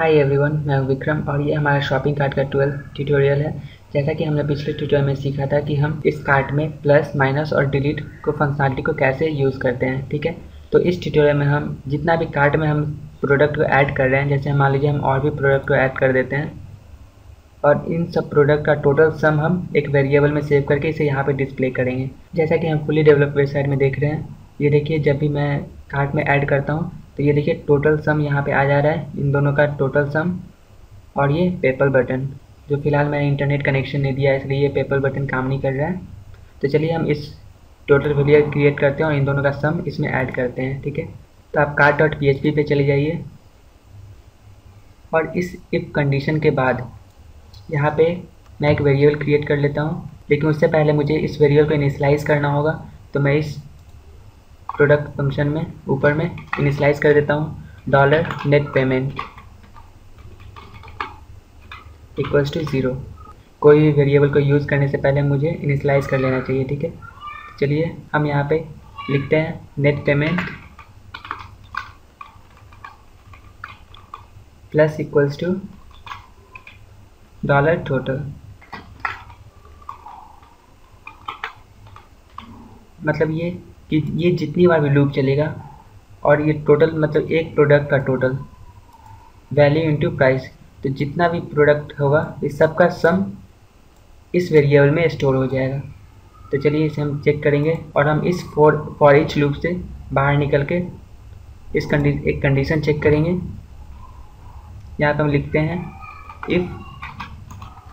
Hi everyone, मैं हूं विक्रम और ये हमारा शॉपिंग कार्ट का 12 ट्यूटोरियल है। जैसा कि हमने पिछले ट्यूटोरियल में सीखा था कि हम इस कार्ट में प्लस माइनस और डिलीट को फंक्शनलिटी को कैसे यूज़ करते हैं, ठीक है। तो इस ट्यूटोरियल में हम जितना भी कार्ट में हम प्रोडक्ट को ऐड कर रहे हैं, जैसे मान लीजिए हम और भी प्रोडक्ट को ऐड कर देते हैं और इन सब प्रोडक्ट का टोटल सम हम एक वेरिएबल में सेव करके इसे यहाँ पे डिस्प्ले करेंगे। जैसा कि हम फुली डेवलप वेबसाइट में देख रहे हैं, ये देखिए जब भी मैं कार्ट में ऐड करता हूँ तो ये देखिए टोटल सम यहाँ पे आ जा रहा है, इन दोनों का टोटल सम। और ये पेपल बटन, जो फिलहाल मैंने इंटरनेट कनेक्शन नहीं दिया है इसलिए ये पेपल बटन काम नहीं कर रहा है। तो चलिए हम इस टोटल वैल्यू क्रिएट करते हैं और इन दोनों का सम इसमें ऐड करते हैं, ठीक है। तो आप cart.php पे चले जाइए और इस इफ कंडीशन के बाद यहाँ पे मैं एक वेरिएबल क्रिएट कर लेता हूँ, लेकिन उससे पहले मुझे इस वेरिएबल को इनिशियलाइज़ करना होगा। तो मैं इस प्रोडक्ट फंक्शन में ऊपर में इनिशियलाइज़ कर देता हूँ $net payment इक्वल्स टू 0। कोई भी वेरिएबल को यूज़ करने से पहले मुझे इनिशियलाइज़ कर लेना चाहिए, ठीक है। चलिए हम यहाँ पे लिखते हैं net payment plus equals to $total। मतलब ये कि ये जितनी बार भी लूप चलेगा और ये टोटल मतलब एक प्रोडक्ट का टोटल वैल्यू इनटू प्राइस, तो जितना भी प्रोडक्ट होगा इस सब का सम इस वेरिएबल में स्टोर हो जाएगा। तो चलिए इसे हम चेक करेंगे और हम इस फॉर ईच लूप से बाहर निकल के इस एक कंडीशन चेक करेंगे। यहाँ पर हम लिखते हैं if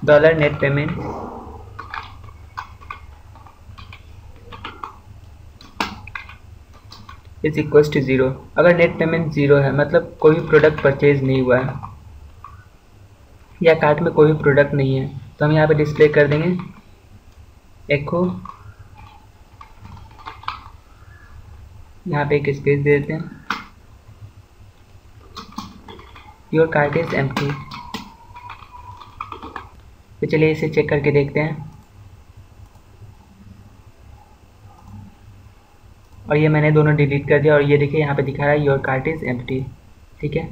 $net payment is equals to 0। अगर नेट पेमेंट 0 है मतलब कोई भी प्रोडक्ट परचेज नहीं हुआ है या कार्ट में कोई भी प्रोडक्ट नहीं है, तो हम यहाँ पे डिस्प्ले कर देंगे एको, यहाँ पे एक स्पेस दे देते हैं, योर कार्ट इज एम्प्टी। तो चलिए इसे चेक करके देखते हैं और ये मैंने दोनों डिलीट कर दिया और ये देखिए यहाँ पे दिखा रहा है योर कार्ट इज एम्प्टी, ठीक है।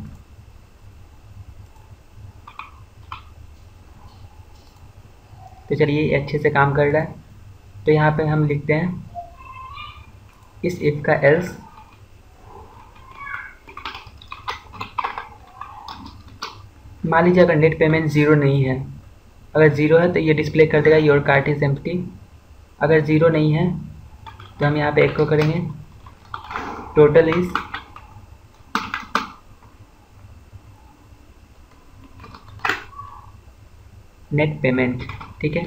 तो चलिए ये अच्छे से काम कर रहा है। तो यहाँ पे हम लिखते हैं इस इफ का एल्स, मान लीजिए अगर नेट पेमेंट 0 नहीं है, अगर 0 है तो ये डिस्प्ले कर देगा योर कार्ट इज एम्प्टी। अगर 0 नहीं है तो हम यहाँ पे एको करेंगे टोटल इज नेट पेमेंट, ठीक है।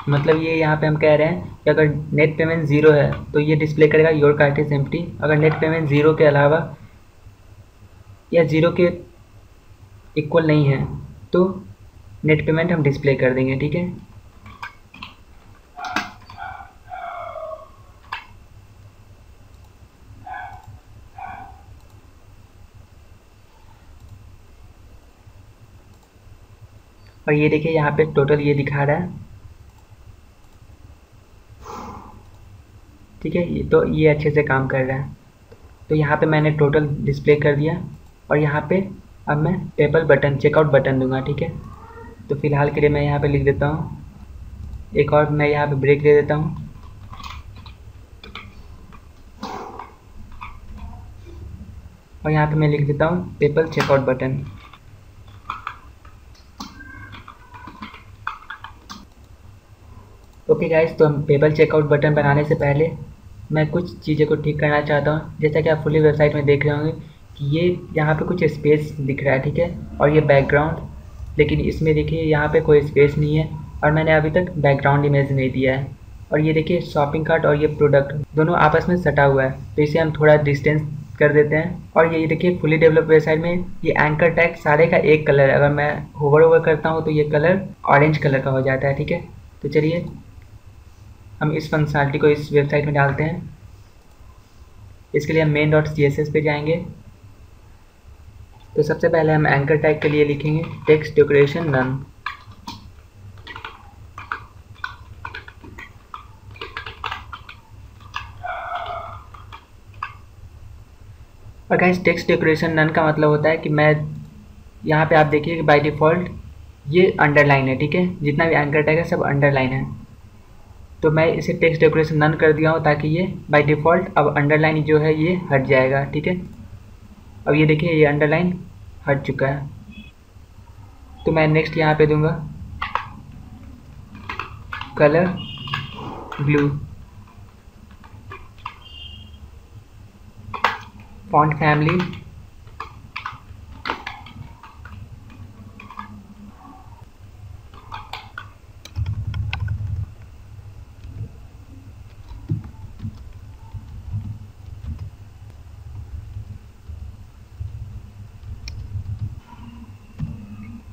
मतलब ये यहाँ पे हम कह रहे हैं कि अगर नेट पेमेंट 0 है तो ये डिस्प्ले करेगा योर कार्ट इज एम्प्टी। अगर नेट पेमेंट 0 के अलावा या 0 के इक्वल नहीं है तो नेट पेमेंट हम डिस्प्ले कर देंगे, ठीक है। और ये देखिए यहाँ पे टोटल ये दिखा रहा है, ठीक है। ये तो ये अच्छे से काम कर रहा है। तो यहाँ पे मैंने टोटल डिस्प्ले कर दिया और यहाँ पे अब मैं पेपल बटन चेकआउट बटन दूंगा, ठीक है। तो फिलहाल के लिए मैं यहाँ पे लिख देता हूँ एक और मैं यहाँ पे ब्रेक दे देता हूँ और यहाँ पे मैं लिख देता हूँ PayPal checkout button. Okay guys, तो हम पेपल चेकआउट बटन बनाने से पहले मैं कुछ चीज़ें को ठीक करना चाहता हूँ। जैसा कि आप फुली वेबसाइट में देख रहे होंगे कि ये यहाँ पे कुछ स्पेस दिख रहा है, ठीक है, और ये बैकग्राउंड, लेकिन इसमें देखिए यहाँ पे कोई स्पेस नहीं है और मैंने अभी तक बैकग्राउंड इमेज नहीं दिया है। और ये देखिए शॉपिंग कार्ट और ये प्रोडक्ट दोनों आपस में सटा हुआ है, तो इसे हम थोड़ा डिस्टेंस कर देते हैं। और ये देखिए फुली डेवलप वेबसाइट में ये एंकर टैग सारे का एक कलर है, अगर मैं होवर ओवर करता हूँ तो ये कलर ऑरेंज कलर का हो जाता है, ठीक है। तो चलिए हम इस फंक्शनलिटी को इस वेबसाइट में डालते हैं। इसके लिए हम main.css पे जाएंगे। तो सबसे पहले हम एंकर टैग के लिए लिखेंगे टेक्स्ट डेकोरेशन नन। और गाइस टेक्स्ट डेकोरेशन नन का मतलब होता है कि मैं यहाँ पे आप देखिए कि बाय डिफ़ॉल्ट ये अंडरलाइन है, ठीक है, जितना भी एंकर टैग है सब अंडरलाइन है। तो मैं इसे टेक्स्ट डेकोरेशन नन कर दिया हूँ ताकि ये बाय डिफ़ॉल्ट अब अंडरलाइन जो है ये हट जाएगा, ठीक है। अब ये देखिए ये अंडरलाइन हट चुका है। तो मैं नेक्स्ट यहाँ पे दूंगा कलर ब्लू, फॉन्ट फैमिली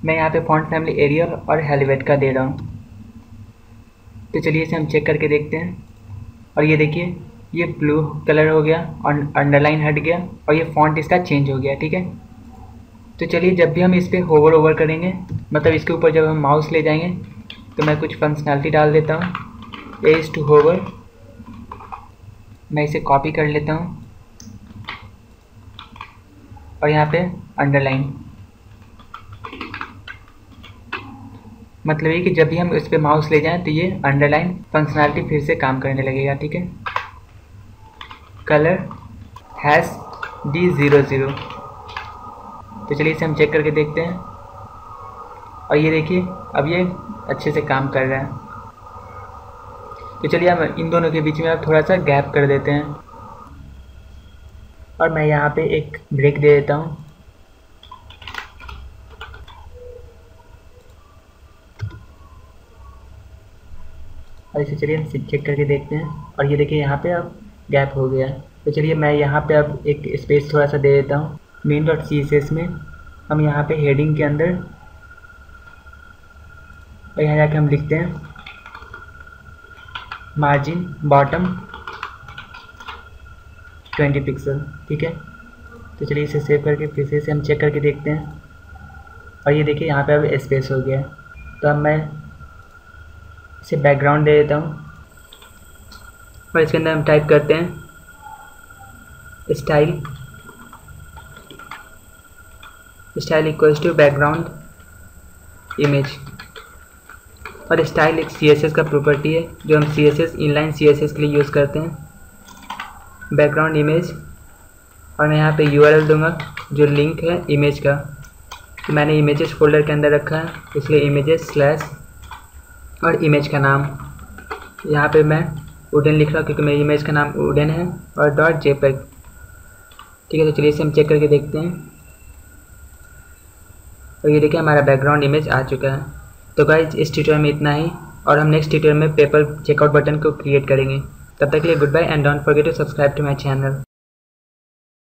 मैं यहाँ पे फॉन्ट फैमिली एरियल और हेलवेट का दे रहा हूँ। तो चलिए इसे हम चेक करके देखते हैं। और ये देखिए ये ब्लू कलर हो गया और अंडरलाइन हट गया और ये फॉन्ट इसका चेंज हो गया, ठीक है। तो चलिए जब भी हम इस पर होवर ओवर करेंगे, मतलब इसके ऊपर जब हम माउस ले जाएंगे, तो मैं कुछ फंक्शनैलिटी डाल देता हूँ। एज टू होवर, मैं इसे कॉपी कर लेता हूँ और यहाँ पे अंडरलाइन, मतलब ये कि जब भी हम इस पर माउस ले जाएं तो ये अंडरलाइन फंक्शनैलिटी फिर से काम करने लगेगा, ठीक है। Colour #D00। तो चलिए इसे हम चेक करके देखते हैं। और ये देखिए अब ये अच्छे से काम कर रहा है। तो चलिए हम इन दोनों के बीच में अब थोड़ा सा गैप कर देते हैं और मैं यहाँ पे एक ब्रेक दे देता हूँ। और इसे चलिए हम चेक करके देखते हैं। और ये देखिए यहाँ पे अब गैप हो गया। तो चलिए मैं यहाँ पे अब एक स्पेस थोड़ा सा दे देता हूँ। main.css में हम यहाँ पे हेडिंग के अंदर और यहाँ जाके हम लिखते हैं मार्जिन बॉटम 20 पिक्सल, ठीक है। तो चलिए इसे सेव करके फिर से इसे हम चेक करके देखते हैं। और ये देखिए यहाँ पे अब स्पेस हो गया। तो अब मैं इसे बैकग्राउंड दे देता हूँ और इसके अंदर हम टाइप करते हैं style equals to background image. और स्टाइल एक CSS का प्रॉपर्टी है जो हम CSS इनलाइन CSS के लिए यूज़ करते हैं। बैकग्राउंड इमेज, और मैं यहाँ पे URL दूंगा जो लिंक है इमेज का। तो मैंने इमेजेस फोल्डर के अंदर रखा है, इसलिए इमेजेस / और इमेज का नाम यहाँ पे मैं वुडन लिख रहा हूँ क्योंकि मेरी इमेज का नाम वुडन है, और .jpeg, ठीक है। तो चलिए इसे हम चेक करके देखते हैं। और ये देखिए हमारा बैकग्राउंड इमेज आ चुका है। तो गाइस इस ट्यूटोरियल में इतना ही, और हम नेक्स्ट ट्यूटोरियल में पेपर चेकआउट बटन को क्रिएट करेंगे। तब तक के लिए goodbye and don't forget to subscribe to my channel.